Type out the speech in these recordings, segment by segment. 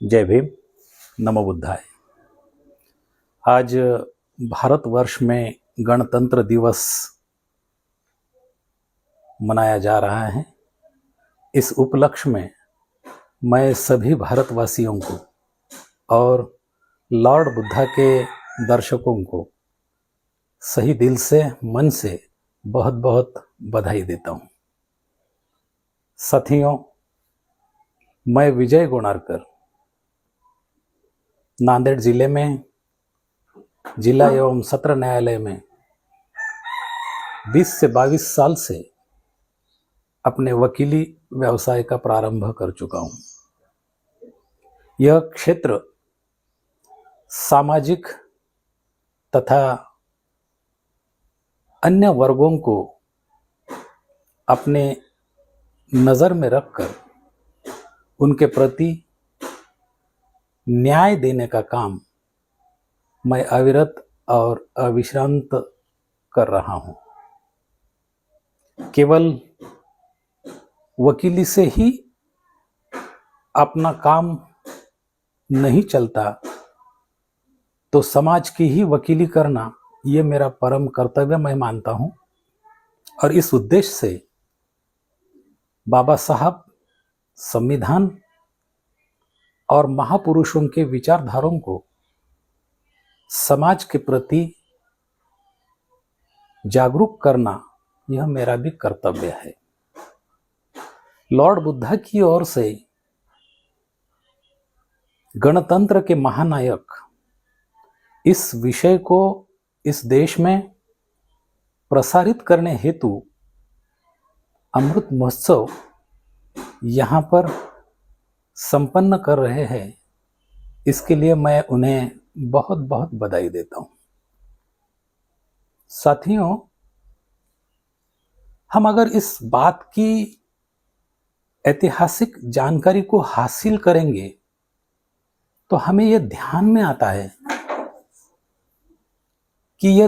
जय भीम, नमो बुद्धाय। आज भारतवर्ष में गणतंत्र दिवस मनाया जा रहा है। इस उपलक्ष्य में मैं सभी भारतवासियों को और लॉर्ड बुद्धा के दर्शकों को सही दिल से, मन से बहुत बहुत बधाई देता हूँ। साथियों, मैं विजय गोनारकर नांदेड़ जिले में जिला एवं सत्र न्यायालय में 20 से 22 साल से अपने वकीली व्यवसाय का प्रारंभ कर चुका हूँ। यह क्षेत्र सामाजिक तथा अन्य वर्गों को अपने नज़र में रखकर उनके प्रति न्याय देने का काम मैं अविरत और अविश्रांत कर रहा हूँ। केवल वकीली से ही अपना काम नहीं चलता, तो समाज की ही वकीली करना ये मेरा परम कर्तव्य मैं मानता हूँ। और इस उद्देश्य से बाबा साहब, संविधान और महापुरुषों के विचारधारों को समाज के प्रति जागरूक करना यह मेरा भी कर्तव्य है। लॉर्ड बुद्धा की ओर से गणतंत्र के महानायक इस विषय को इस देश में प्रसारित करने हेतु अमृत महोत्सव यहाँ पर संपन्न कर रहे हैं। इसके लिए मैं उन्हें बहुत बहुत बधाई देता हूँ। साथियों, हम अगर इस बात की ऐतिहासिक जानकारी को हासिल करेंगे तो हमें यह ध्यान में आता है कि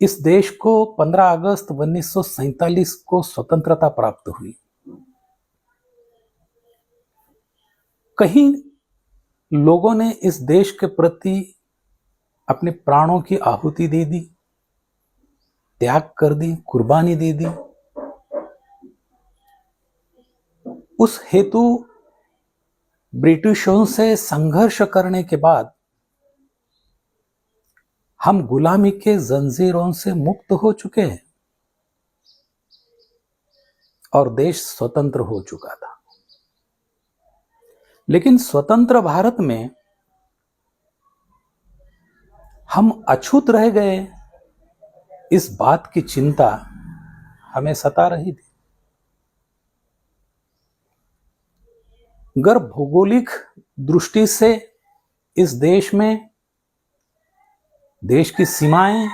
इस देश को 15 अगस्त 1947 को स्वतंत्रता प्राप्त हुई। कहीं लोगों ने इस देश के प्रति अपने प्राणों की आहुति दे दी, त्याग कर दी, कुर्बानी दे दी। उस हेतु ब्रिटिशों से संघर्ष करने के बाद हम गुलामी के जंजीरों से मुक्त हो चुके हैं और देश स्वतंत्र हो चुका था। लेकिन स्वतंत्र भारत में हम अछूत रह गए, इस बात की चिंता हमें सता रही थी। अगर भौगोलिक दृष्टि से इस देश में देश की सीमाएं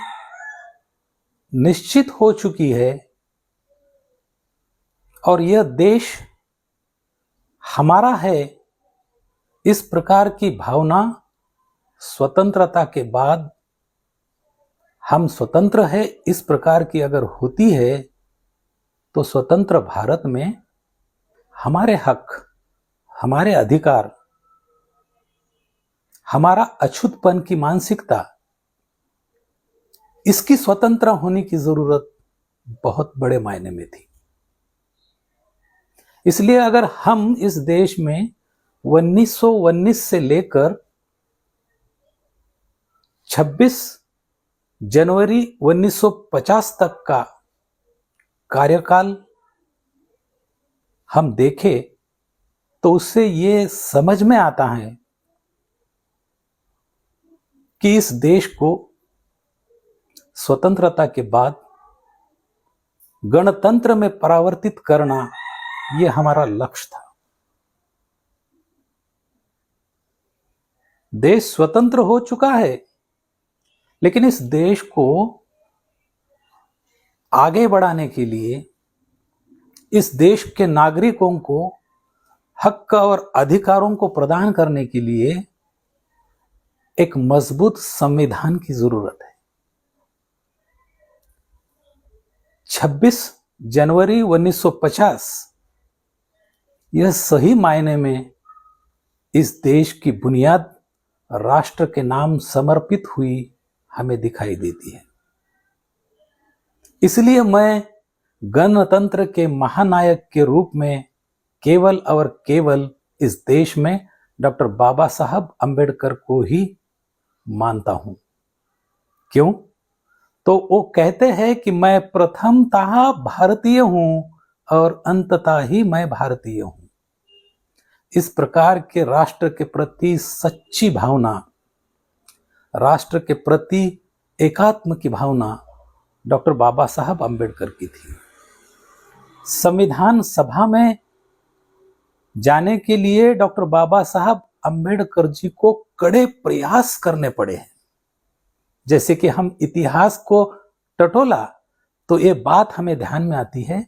निश्चित हो चुकी है और यह देश हमारा है, इस प्रकार की भावना स्वतंत्रता के बाद हम स्वतंत्र है इस प्रकार की अगर होती है, तो स्वतंत्र भारत में हमारे हक, हमारे अधिकार, हमारा अछूतपन की मानसिकता, इसकी स्वतंत्र होने की जरूरत बहुत बड़े मायने में थी। इसलिए अगर हम इस देश में 1919 से लेकर 26 जनवरी 1950 तक का कार्यकाल हम देखें, तो उससे ये समझ में आता है कि इस देश को स्वतंत्रता के बाद गणतंत्र में परावर्तित करना ये हमारा लक्ष्य था। देश स्वतंत्र हो चुका है, लेकिन इस देश को आगे बढ़ाने के लिए, इस देश के नागरिकों को हक और अधिकारों को प्रदान करने के लिए एक मजबूत संविधान की जरूरत है। 26 जनवरी 1950 यह सही मायने में इस देश की बुनियाद राष्ट्र के नाम समर्पित हुई हमें दिखाई देती है। इसलिए मैं गणतंत्र के महानायक के रूप में केवल और केवल इस देश में डॉक्टर बाबा साहब अंबेडकर को ही मानता हूं। क्यों? तो वो कहते हैं कि मैं प्रथमतः भारतीय हूं और अंततः ही मैं भारतीय हूं। इस प्रकार के राष्ट्र के प्रति सच्ची भावना, राष्ट्र के प्रति एकात्म की भावना डॉक्टर बाबा साहब अंबेडकर की थी। संविधान सभा में जाने के लिए डॉक्टर बाबा साहब अंबेडकर जी को कड़े प्रयास करने पड़े हैं। जैसे कि हम इतिहास को टटोला तो ये बात हमें ध्यान में आती है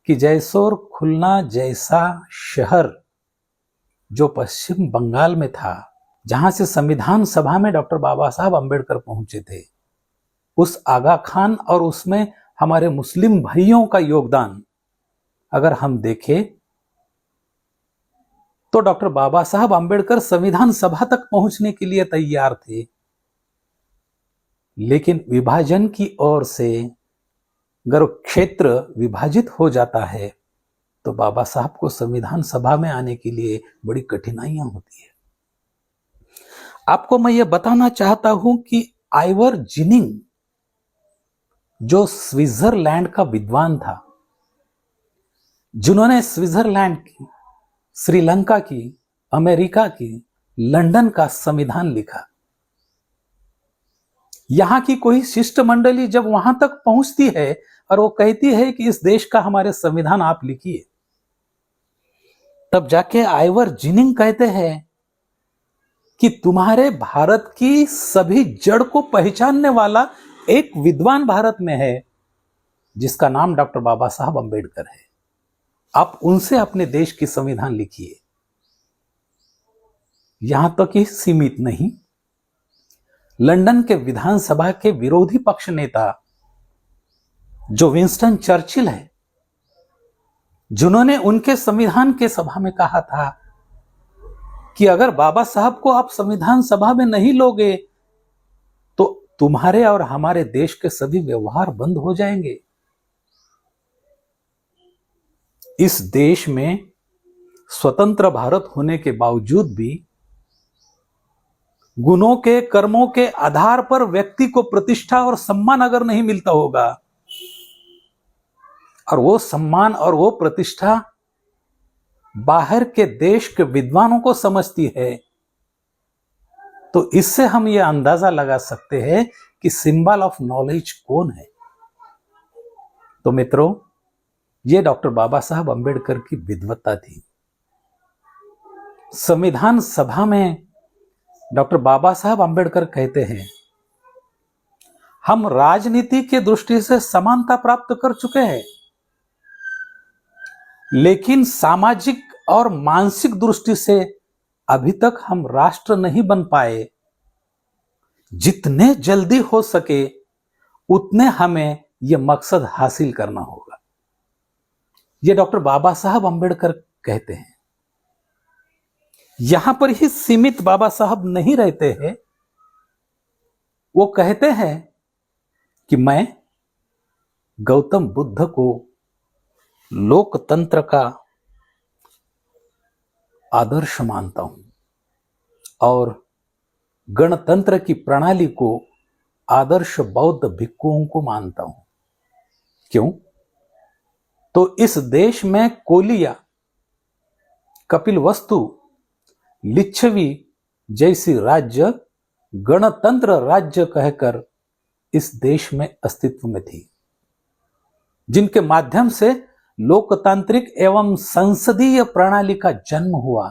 कि जैसोर खुलना जैसा शहर जो पश्चिम बंगाल में था, जहां से संविधान सभा में डॉक्टर बाबा साहब अंबेडकर पहुंचे थे, उस आगा खान और उसमें हमारे मुस्लिम भाइयों का योगदान अगर हम देखें तो डॉक्टर बाबा साहब अंबेडकर संविधान सभा तक पहुंचने के लिए तैयार थे, लेकिन विभाजन की ओर से अगर क्षेत्र विभाजित हो जाता है तो बाबा साहब को संविधान सभा में आने के लिए बड़ी कठिनाइयां होती है। आपको मैं ये बताना चाहता हूं कि आइवर जिनिंग जो स्विट्जरलैंड का विद्वान था, जिन्होंने स्विट्जरलैंड की, श्रीलंका की, अमेरिका की, लंदन का संविधान लिखा, यहां की कोई शिष्टमंडली जब वहां तक पहुंचती है और वो कहती है कि इस देश का हमारे संविधान आप लिखिए, तब जाके आइवर जिनिंग कहते हैं कि तुम्हारे भारत की सभी जड़ को पहचानने वाला एक विद्वान भारत में है जिसका नाम डॉक्टर बाबा साहब अंबेडकर है, आप उनसे अपने देश की संविधान लिखिए। यहां तक ही सीमित नहीं, लंदन के विधानसभा के विरोधी पक्ष नेता जो विंस्टन चर्चिल है, जिन्होंने उनके संविधान के सभा में कहा था कि अगर बाबा साहब को आप संविधान सभा में नहीं लोगे तो तुम्हारे और हमारे देश के सभी व्यवहार बंद हो जाएंगे। इस देश में स्वतंत्र भारत होने के बावजूद भी गुणों के, कर्मों के आधार पर व्यक्ति को प्रतिष्ठा और सम्मान अगर नहीं मिलता होगा और वो सम्मान और वो प्रतिष्ठा बाहर के देश के विद्वानों को समझती है, तो इससे हम ये अंदाजा लगा सकते हैं कि सिंबल ऑफ नॉलेज कौन है। तो मित्रों, ये डॉक्टर बाबा साहब अंबेडकर की विद्वत्ता थी। संविधान सभा में डॉक्टर बाबा साहब अंबेडकर कहते हैं, हम राजनीति के दृष्टि से समानता प्राप्त कर चुके हैं, लेकिन सामाजिक और मानसिक दृष्टि से अभी तक हम राष्ट्र नहीं बन पाए। जितने जल्दी हो सके उतने हमें यह मकसद हासिल करना होगा। यह डॉक्टर बाबा साहब अंबेडकर कहते हैं। यहां पर ही सीमित बाबा साहब नहीं रहते हैं, वो कहते हैं कि मैं गौतम बुद्ध को लोकतंत्र का आदर्श मानता हूं और गणतंत्र की प्रणाली को आदर्श बौद्ध भिक्षुओं को मानता हूं। क्यों? तो इस देश में कोलिया, कपिलवस्तु, लिच्छवी जैसी राज्य गणतंत्र राज्य कहकर इस देश में अस्तित्व में थी, जिनके माध्यम से लोकतांत्रिक एवं संसदीय प्रणाली का जन्म हुआ,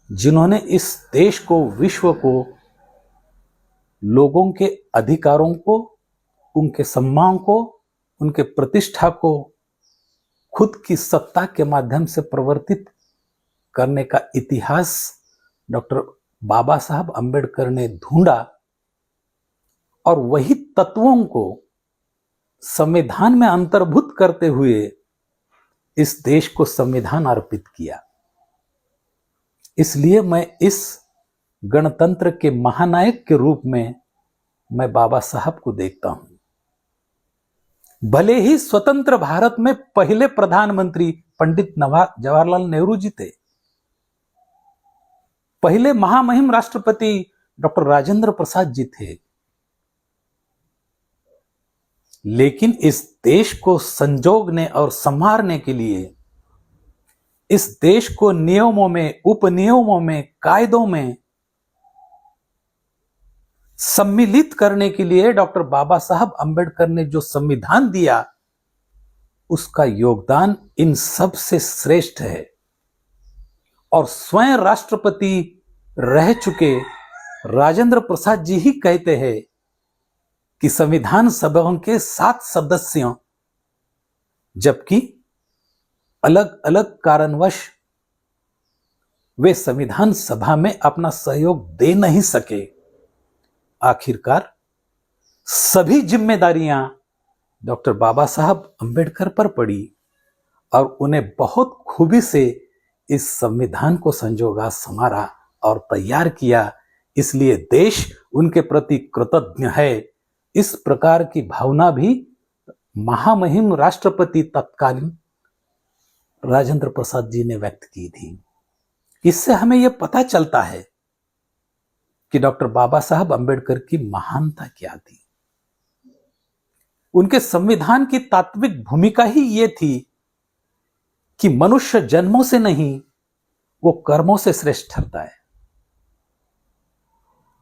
जिन्होंने इस देश को, विश्व को, लोगों के अधिकारों को, उनके सम्मान को, उनके प्रतिष्ठा को खुद की सत्ता के माध्यम से प्रवर्तित करने का इतिहास डॉक्टर बाबा साहब अंबेडकर ने ढूंढा और वही तत्वों को संविधान में अंतर्भूत करते हुए इस देश को संविधान अर्पित किया। इसलिए मैं इस गणतंत्र के महानायक के रूप में मैं बाबा साहब को देखता हूं। भले ही स्वतंत्र भारत में पहले प्रधानमंत्री पंडित जवाहरलाल नेहरू जी थे, पहले महामहिम राष्ट्रपति डॉक्टर राजेंद्र प्रसाद जी थे, लेकिन इस देश को संजोगने और संवारने के लिए, इस देश को नियमों में, उपनियमों में, कायदों में सम्मिलित करने के लिए डॉक्टर बाबा साहब अंबेडकर ने जो संविधान दिया, उसका योगदान इन सब से श्रेष्ठ है। और स्वयं राष्ट्रपति रह चुके राजेंद्र प्रसाद जी ही कहते हैं कि संविधान सभा के 7 सदस्यों, जबकि अलग अलग कारणवश वे संविधान सभा में अपना सहयोग दे नहीं सके, आखिरकार सभी जिम्मेदारियां डॉक्टर बाबा साहब अंबेडकर पर पड़ी और उन्हें बहुत खूबी से इस संविधान को संजोगा, संवारा और तैयार किया। इसलिए देश उनके प्रति कृतज्ञ है। इस प्रकार की भावना भी महामहिम राष्ट्रपति तत्कालीन राजेंद्र प्रसाद जी ने व्यक्त की थी। इससे हमें यह पता चलता है कि डॉक्टर बाबा साहब अंबेडकर की महानता क्या थी। उनके संविधान की तात्विक भूमिका ही यह थी कि मनुष्य जन्मों से नहीं, वो कर्मों से श्रेष्ठ ठहरता है।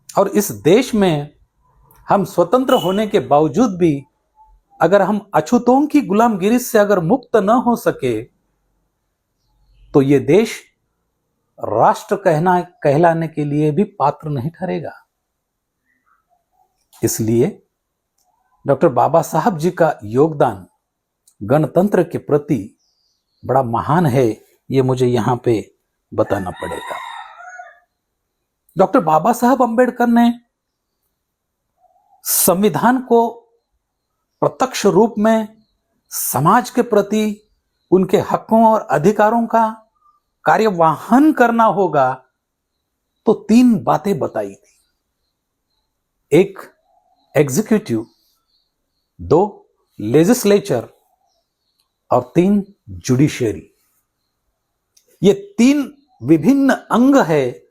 और इस देश में हम स्वतंत्र होने के बावजूद भी अगर हम अछूतों की गुलामगिरी से अगर मुक्त न हो सके, तो यह देश राष्ट्र कहलाने के लिए भी पात्र नहीं ठहरेगा। इसलिए डॉक्टर बाबा साहब जी का योगदान गणतंत्र के प्रति बड़ा महान है, यह मुझे यहां पे बताना पड़ेगा। डॉक्टर बाबा साहब अंबेडकर ने संविधान को प्रत्यक्ष रूप में समाज के प्रति उनके हकों और अधिकारों का कार्यवाहन करना होगा, तो 3 बातें बताई थी। 1 एग्जीक्यूटिव, 2 लेजिस्लेचर और 3 जुडिशियरी। ये 3 विभिन्न अंग है,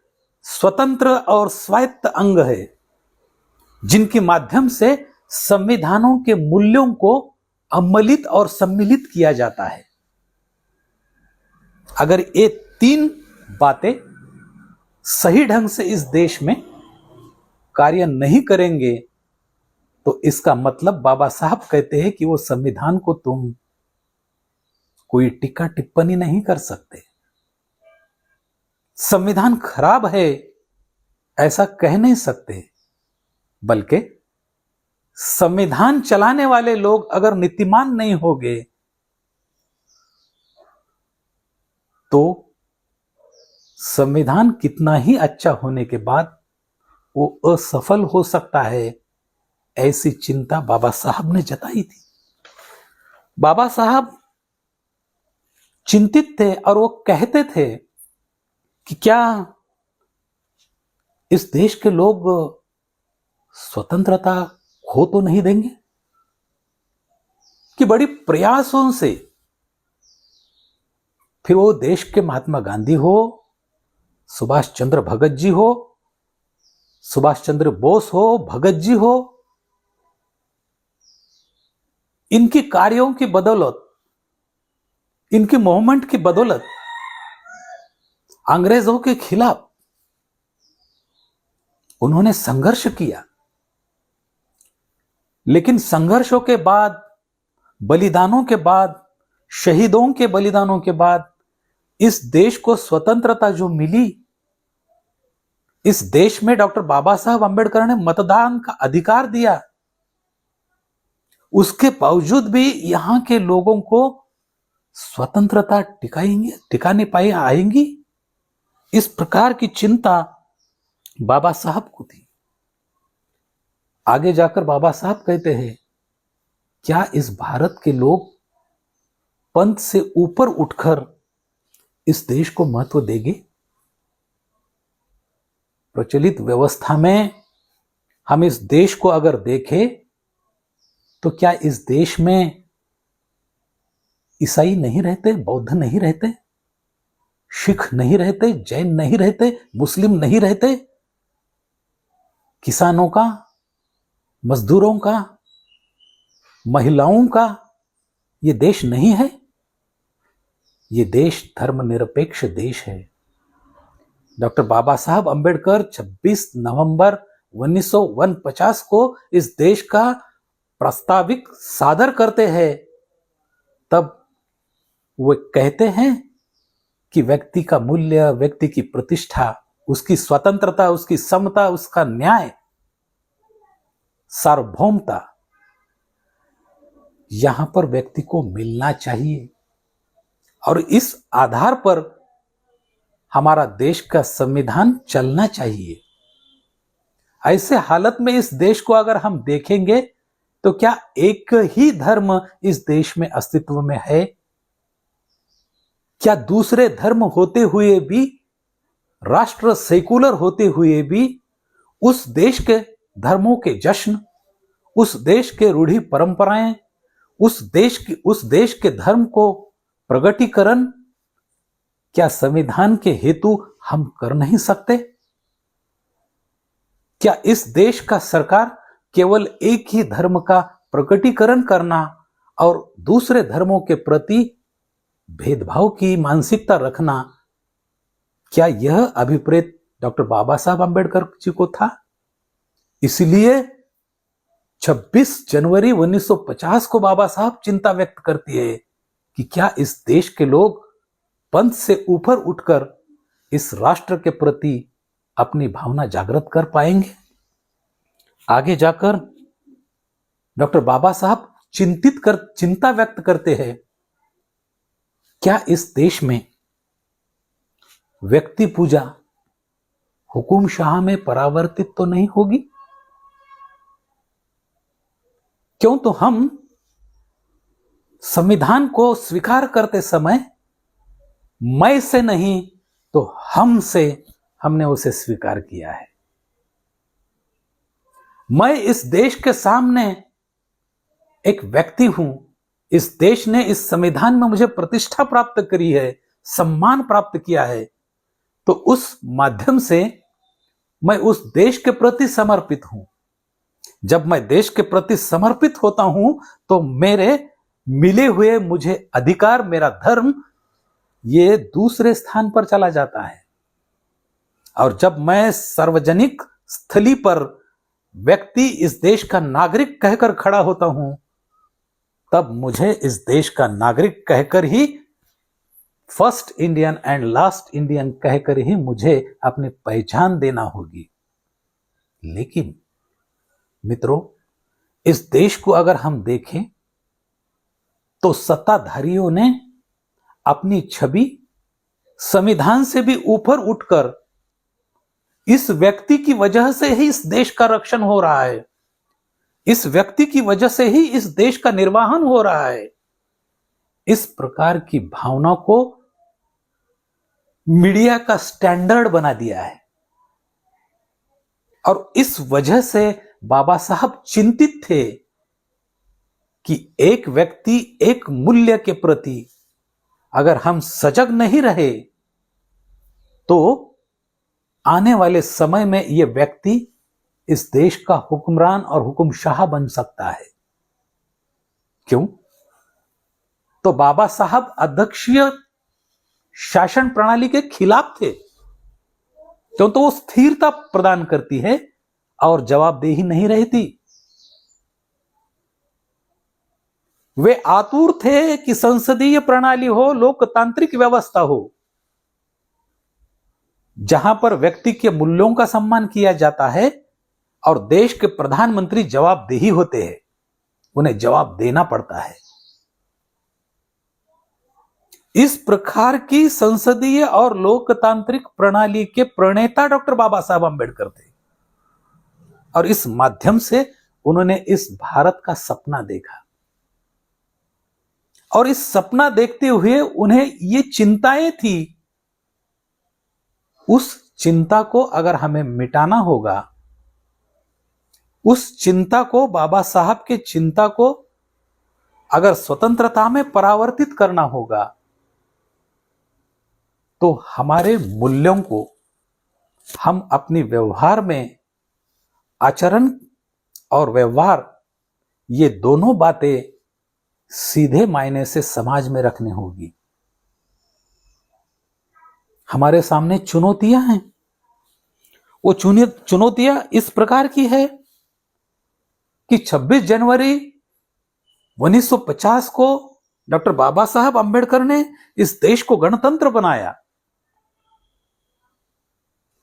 स्वतंत्र और स्वायत्त अंग है, जिनके माध्यम से संविधानों के मूल्यों को अम्मलित और सम्मिलित किया जाता है। अगर ये 3 बातें सही ढंग से इस देश में कार्य नहीं करेंगे, तो इसका मतलब बाबा साहब कहते हैं कि वो संविधान को तुम कोई टीका टिप्पणी नहीं कर सकते। संविधान खराब है ऐसा कह नहीं सकते, बल्कि संविधान चलाने वाले लोग अगर नीतिमान नहीं होंगे, तो संविधान कितना ही अच्छा होने के बाद वो असफल हो सकता है, ऐसी चिंता बाबा साहब ने जताई थी। बाबा साहब चिंतित थे और वो कहते थे कि क्या इस देश के लोग स्वतंत्रता खो तो नहीं देंगे, कि बड़ी प्रयासों से, फिर वो देश के महात्मा गांधी हो, सुभाष चंद्र भगत जी हो, सुभाष चंद्र बोस हो, भगत जी हो, इनकी कार्यों की बदौलत, इनकी मूवमेंट की बदौलत अंग्रेजों के खिलाफ उन्होंने संघर्ष किया। लेकिन संघर्षों के बाद, बलिदानों के बाद, शहीदों के बलिदानों के बाद इस देश को स्वतंत्रता जो मिली, इस देश में डॉक्टर बाबा साहब अंबेडकर ने मतदान का अधिकार दिया, उसके बावजूद भी यहां के लोगों को स्वतंत्रता टिका नहीं पाई आएंगी, इस प्रकार की चिंता बाबा साहब को थी। आगे जाकर बाबा साहब कहते हैं, क्या इस भारत के लोग पंथ से ऊपर उठकर इस देश को महत्व देंगे? प्रचलित व्यवस्था में हम इस देश को अगर देखें तो क्या इस देश में ईसाई नहीं रहते, बौद्ध नहीं रहते, सिख नहीं रहते, जैन नहीं रहते, मुस्लिम नहीं रहते? किसानों का, मजदूरों का, महिलाओं का ये देश नहीं है? ये देश धर्मनिरपेक्ष देश है। डॉक्टर बाबा साहब अंबेडकर 26 नवंबर 1949 को इस देश का प्रास्ताविक सादर करते हैं। तब वो कहते हैं कि व्यक्ति का मूल्य, व्यक्ति की प्रतिष्ठा, उसकी स्वतंत्रता, उसकी समता, उसका न्याय, सार्वभौमता यहां पर व्यक्ति को मिलना चाहिए। और इस आधार पर हमारा देश का संविधान चलना चाहिए। ऐसे हालत में इस देश को अगर हम देखेंगे तो क्या एक ही धर्म इस देश में अस्तित्व में है? क्या दूसरे धर्म होते हुए भी, राष्ट्र सेकुलर होते हुए भी, उस देश के धर्मों के जश्न, उस देश के रूढ़ी परंपराएं, उस देश के धर्म को प्रगटीकरण क्या संविधान के हेतु हम कर नहीं सकते? क्या इस देश का सरकार केवल एक ही धर्म का प्रकटीकरण करना और दूसरे धर्मों के प्रति भेदभाव की मानसिकता रखना, क्या यह अभिप्रेत डॉक्टर बाबा साहब अंबेडकर जी को था? इसलिए 26 जनवरी 1950 को बाबा साहब चिंता व्यक्त करती है कि क्या इस देश के लोग पंथ से ऊपर उठकर इस राष्ट्र के प्रति अपनी भावना जागृत कर पाएंगे? आगे जाकर डॉक्टर बाबा साहब चिंता व्यक्त करते हैं, क्या इस देश में व्यक्ति पूजा हुकुमशाह में परावर्तित तो नहीं होगी? क्यों तो हम संविधान को स्वीकार करते समय मैं से नहीं तो हम से हमने उसे स्वीकार किया है। मैं इस देश के सामने एक व्यक्ति हूं। इस देश ने इस संविधान में मुझे प्रतिष्ठा प्राप्त करी है, सम्मान प्राप्त किया है, तो उस माध्यम से मैं उस देश के प्रति समर्पित हूं। जब मैं देश के प्रति समर्पित होता हूं तो मेरे मिले हुए मुझे अधिकार, मेरा धर्म, ये दूसरे स्थान पर चला जाता है। और जब मैं सार्वजनिक स्थली पर व्यक्ति इस देश का नागरिक कहकर खड़ा होता हूं, तब मुझे इस देश का नागरिक कहकर ही, first Indian and last Indian कहकर ही मुझे अपनी पहचान देना होगी। लेकिन मित्रों, इस देश को अगर हम देखें तो सत्ताधारियों ने अपनी छवि संविधान से भी ऊपर उठकर इस व्यक्ति की वजह से ही इस देश का रक्षण हो रहा है, इस व्यक्ति की वजह से ही इस देश का निर्वहन हो रहा है, इस प्रकार की भावना को मीडिया का स्टैंडर्ड बना दिया है। और इस वजह से बाबा साहब चिंतित थे कि एक व्यक्ति, एक मूल्य के प्रति अगर हम सजग नहीं रहे तो आने वाले समय में यह व्यक्ति इस देश का हुक्मरान और हुक्मशाह बन सकता है। क्यों? तो बाबा साहब अध्यक्षीय शासन प्रणाली के खिलाफ थे, क्यों तो वो स्थिरता प्रदान करती है और जवाबदेही नहीं रहती। वे आतुर थे कि संसदीय प्रणाली हो, लोकतांत्रिक व्यवस्था हो, जहां पर व्यक्ति के मूल्यों का सम्मान किया जाता है और देश के प्रधानमंत्री जवाबदेही होते हैं, उन्हें जवाब देना पड़ता है। इस प्रकार की संसदीय और लोकतांत्रिक प्रणाली के प्रणेता डॉक्टर बाबा साहब अंबेडकर थे और इस माध्यम से उन्होंने इस भारत का सपना देखा। और इस सपना देखते हुए उन्हें ये चिंताएं थी, उस चिंता को अगर हमें मिटाना होगा, उस चिंता को, बाबा साहब के चिंता को अगर स्वतंत्रता में परावर्तित करना होगा, तो हमारे मूल्यों को हम अपनी व्यवहार में, आचरण और व्यवहार, ये दोनों बातें सीधे मायने से समाज में रखनी होगी। हमारे सामने चुनौतियां हैं। वो चुनौतियां इस प्रकार की है कि 26 जनवरी 1950 को डॉक्टर बाबा साहब अंबेडकर ने इस देश को गणतंत्र बनाया,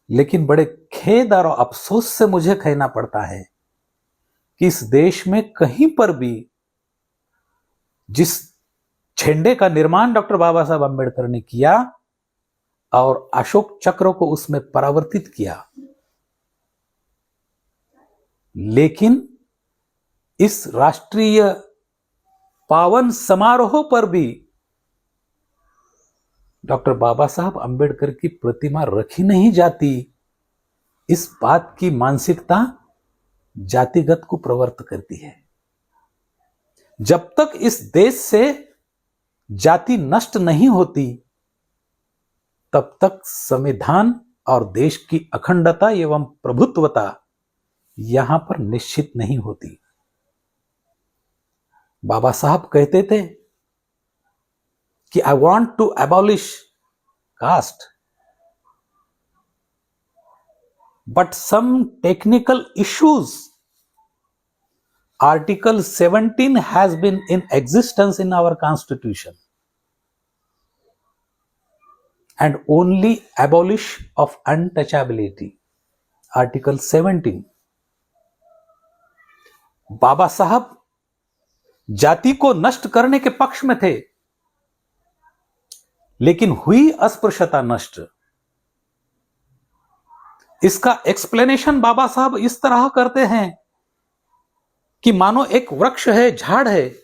लेकिन बड़े खेद और अफसोस से मुझे कहना पड़ता है कि इस देश में कहीं पर भी जिस झंडे का निर्माण डॉक्टर बाबा साहब अंबेडकर ने किया और अशोक चक्र को उसमें परावर्तित किया, लेकिन इस राष्ट्रीय पावन समारोह पर भी डॉक्टर बाबा साहब अंबेडकर की प्रतिमा रखी नहीं जाती। इस बात की मानसिकता जातिगत को प्रवृत्त करती है। जब तक इस देश से जाति नष्ट नहीं होती, तब तक संविधान और देश की अखंडता एवं प्रभुत्वता यहां पर निश्चित नहीं होती। बाबा साहब कहते थे कि I want to abolish caste, but some technical issues, Article 17 has been in existence in our constitution, and only abolish of untouchability. Article 17. बाबा साहब जाति को नष्ट करने के पक्ष में थे, लेकिन हुई अस्पृश्यता नष्ट। इसका एक्सप्लेनेशन बाबा साहब इस तरह करते हैं कि मानो एक वृक्ष है, झाड़ है,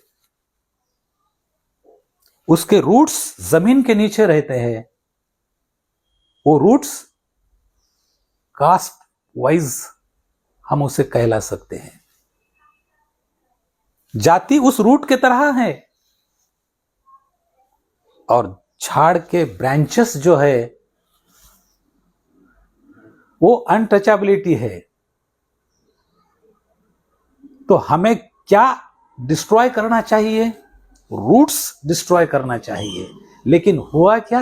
उसके रूट्स जमीन के नीचे रहते हैं। वो रूट्स कास्ट वाइज हम उसे कहला सकते हैं। जाति उस रूट के तरह है, और झाड़ के ब्रांचेस जो है वो अनटचेबिलिटी है। तो हमें क्या डिस्ट्रॉय करना चाहिए? रूट्स डिस्ट्रॉय करना चाहिए। लेकिन हुआ क्या?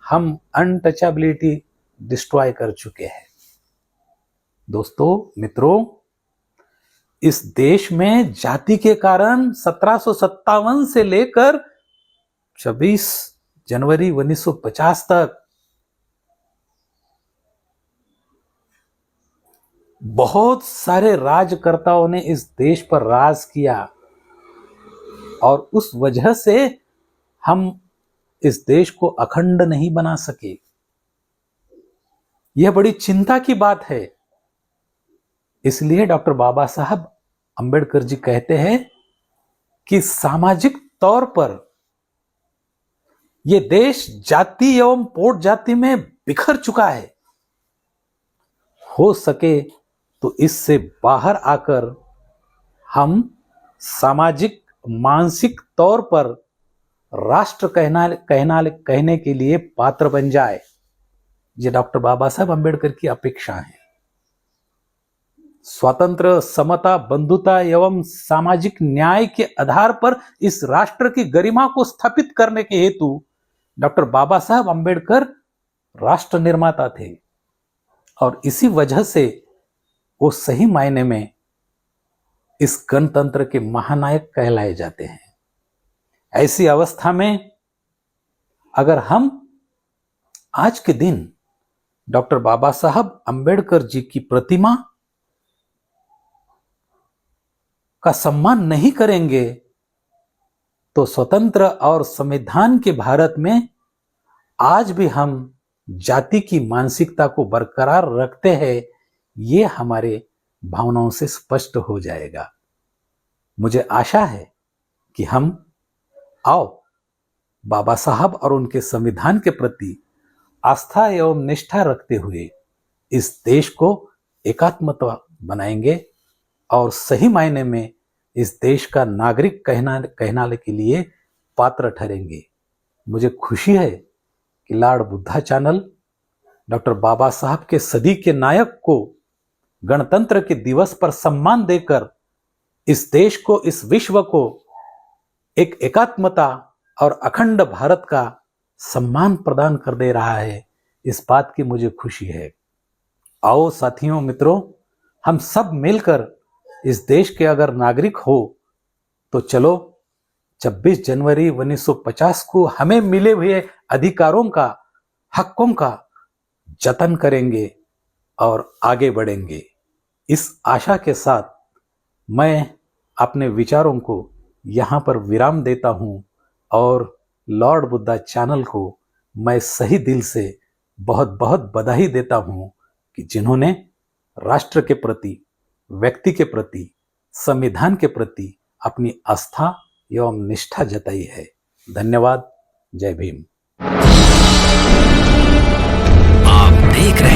हम अनटचेबिलिटी डिस्ट्रॉय कर चुके हैं। दोस्तों, मित्रों, इस देश में जाति के कारण 1757 से लेकर 26 जनवरी 1950 तक बहुत सारे राजकर्ताओं ने इस देश पर राज किया, और उस वजह से हम इस देश को अखंड नहीं बना सके। यह बड़ी चिंता की बात है। इसलिए डॉक्टर बाबा साहब अंबेडकर जी कहते हैं कि सामाजिक तौर पर यह देश जाति एवं पोट जाति में बिखर चुका है। हो सके तो इससे बाहर आकर हम सामाजिक, मानसिक तौर पर राष्ट्र कहने के लिए पात्र बन जाए। ये डॉक्टर बाबा साहब अंबेडकर की अपेक्षा है। स्वतंत्र, समता, बंधुता एवं सामाजिक न्याय के आधार पर इस राष्ट्र की गरिमा को स्थापित करने के हेतु डॉक्टर बाबा साहब अंबेडकर राष्ट्र निर्माता थे, और इसी वजह से वो सही मायने में इस गणतंत्र के महानायक कहलाए जाते हैं। ऐसी अवस्था में अगर हम आज के दिन डॉक्टर बाबा साहब अंबेडकर जी की प्रतिमा का सम्मान नहीं करेंगे, तो स्वतंत्र और संविधान के भारत में आज भी हम जाति की मानसिकता को बरकरार रखते हैं, ये हमारे भावनाओं से स्पष्ट हो जाएगा। मुझे आशा है कि हम आओ बाबा साहब और उनके संविधान के प्रति आस्था एवं निष्ठा रखते हुए इस देश को एकात्मता बनाएंगे और सही मायने में इस देश का नागरिक कहनाने के लिए पात्र ठहरेंगे। मुझे खुशी है कि लॉर्ड बुद्धा चैनल डॉक्टर बाबा साहब के सदी के नायक को गणतंत्र के दिवस पर सम्मान देकर इस देश को, इस विश्व को एक एकात्मता और अखंड भारत का सम्मान प्रदान कर दे रहा है। इस बात की मुझे खुशी है। आओ साथियों, मित्रों, हम सब मिलकर इस देश के अगर नागरिक हो तो चलो 26 जनवरी 1950 को हमें मिले हुए अधिकारों का, हकों का जतन करेंगे और आगे बढ़ेंगे। इस आशा के साथ मैं अपने विचारों को यहाँ पर विराम देता हूँ और लॉर्ड बुद्धा चैनल को मैं सही दिल से बहुत बहुत बधाई देता हूँ कि जिन्होंने राष्ट्र के प्रति, व्यक्ति के प्रति, संविधान के प्रति अपनी आस्था एवं निष्ठा जताई है। धन्यवाद। जय भीम। आप देख रहे